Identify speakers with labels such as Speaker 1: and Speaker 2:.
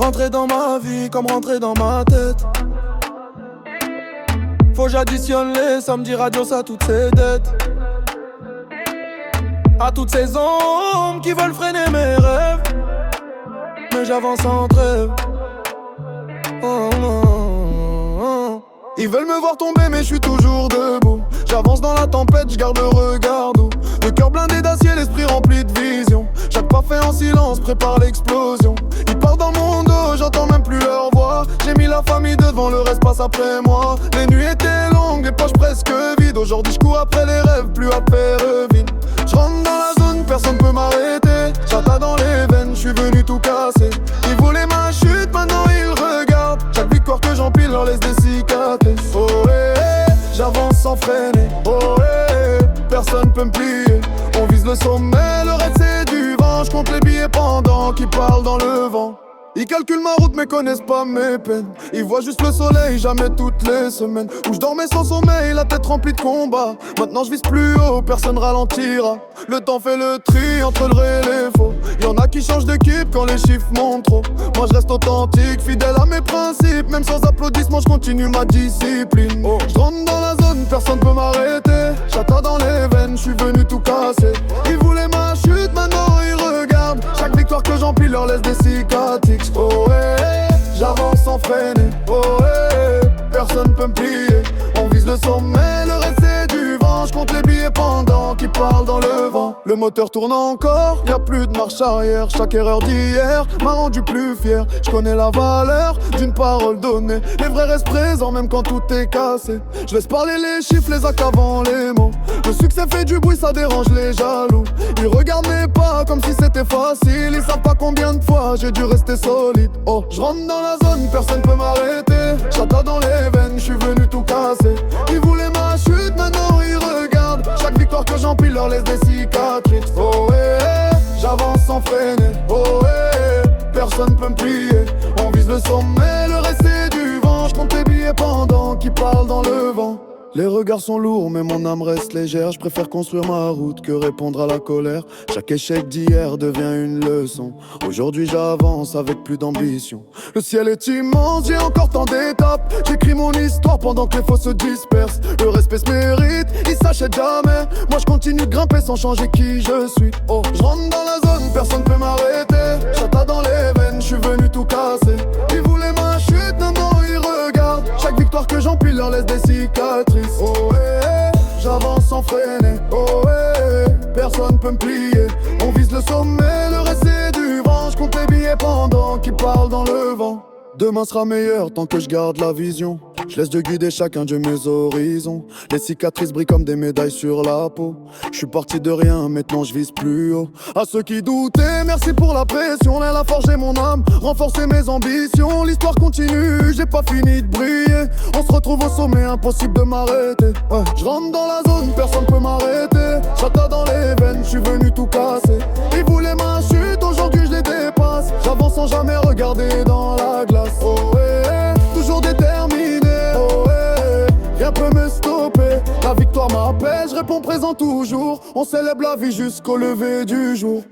Speaker 1: Rentrer dans ma vie comme rentrer dans ma tête. Faut que j'additionne les samedis radios à toutes ces dettes. À toutes ces ombres qui veulent freiner mes rêves. Mais j'avance en trêve. Oh, oh, oh. Ils veulent me voir tomber mais je suis toujours debout. J'avance dans la tempête, je garde le regard doux. Le cœur blindé d'acier, l'esprit rempli de vision. Chaque pas fait en silence prépare l'explosion. Ils partent dans mon dos, j'entends même plus leur voix. J'ai mis la famille devant, le reste passe après moi. Les nuits étaient longues, les poches presque vides. Aujourd'hui je cours après les rêves, plus à Pérévine. Je rentre dans la zone, personne peut m'arrêter. Chata dans les veines, je suis venu tout casser. Ils voulaient ma chute, maintenant ils regardent. Chaque victoire que j'empile leur laisse des cicatrices. Oh hey, j'avance sans freiner. Oh hey, personne peut me plier. On vise le sommet, le reste c'est du vent. Je compte les billets pendant qu'ils parlent dans le vent. Ils calculent ma route mais connaissent pas mes peines. Ils voient juste le soleil, jamais toutes les semaines. Où je dormais sans sommeil, la tête remplie de combats. Maintenant je vise plus haut, personne ralentira. Le temps fait le tri entre le vrai et les faux. Y'en a qui changent d'équipe quand les chiffres montent trop. Moi je reste authentique, fidèle à mes principes. Même sans applaudissements je continue ma discipline. Oh. Je rentre dans la zone, personne peut m'arrêter. Chata dans les veines, je suis venu tout casser. Ils voulaient ma chute, maintenant ils regardent. Chaque victoire que j'empile leur laisse des cicatrices. Oh hey, j'avance sans freiner. Oh hey, personne peut me plier. On vise le sommet, le reste c'est du vent. Je compte les billets pendant qu'ils parlent dans le vent. Le moteur tourne encore, y'a plus de marche arrière. Chaque erreur d'hier m'a rendu plus fier. Je connais la valeur d'une parole donnée. Les vrais restent présents même quand tout est cassé. Je laisse parler les chiffres, les actes avant les mots. Le succès fait du bruit, ça dérange les jaloux. Ils regardent mes pas comme si c'était facile. Ils savent pas combien de fois j'ai dû rester solide. Oh, je rentre dans la zone, personne peut m'arrêter. Chata dans les veines, je suis venu tout casser. Ils voulaient ma chute, maintenant ils regardent. Chaque victoire que j'empile leur laisse des cicatrices. Oh hey, j'avance sans freiner. Oh hey, personne peut me plier. On vise le sommet, le reste c'est du vent. Je compte les billets pendant qu'ils parlent dans le vent. Les regards sont lourds mais mon âme reste légère. Je préfère construire ma route que répondre à la colère. Chaque échec d'hier devient une leçon. Aujourd'hui j'avance avec plus d'ambition. Le ciel est immense, j'ai encore tant d'étapes. J'écris mon histoire pendant que les faux se dispersent. Le respect se mérite, il s'achète jamais. Moi je continue de grimper sans changer qui je suis. Oh, je rentre dans la zone, personne peut m'arrêter. Chata dans les veines, je suis venu tout casser. Ils voulaient ma chute, maintenant ils regardent. Chaque victoire que j'empile leur laisse des cicatrices. Oh hey, j'avance sans freiner. Oh hey, personne peut me plier. On vise le sommet, le reste c'est du vent. Je compte les billets pendant qu'ils parlent dans le vent. Demain sera meilleur tant que je garde la vision. Je laisse de guider chacun de mes horizons. Les cicatrices brillent comme des médailles sur la peau. Je suis parti de rien, maintenant je vise plus haut. À ceux qui doutaient, merci pour la pression. Elle a forgé mon âme, renforcé mes ambitions. L'histoire continue, j'ai pas fini de briller. On se retrouve au sommet, impossible de m'arrêter. Ouais, je rentre dans la zone, personne peut m'arrêter. Chata dans les veines, je suis venu tout casser. Ils voulaient ma chute, aujourd'hui je les dépasse. J'avance sans jamais regarder dans la glace. Oh hey, toujours déterminé. Oh hey, rien peut me stopper. La victoire m'appelle, je réponds présent toujours. On célèbre la vie jusqu'au lever du jour.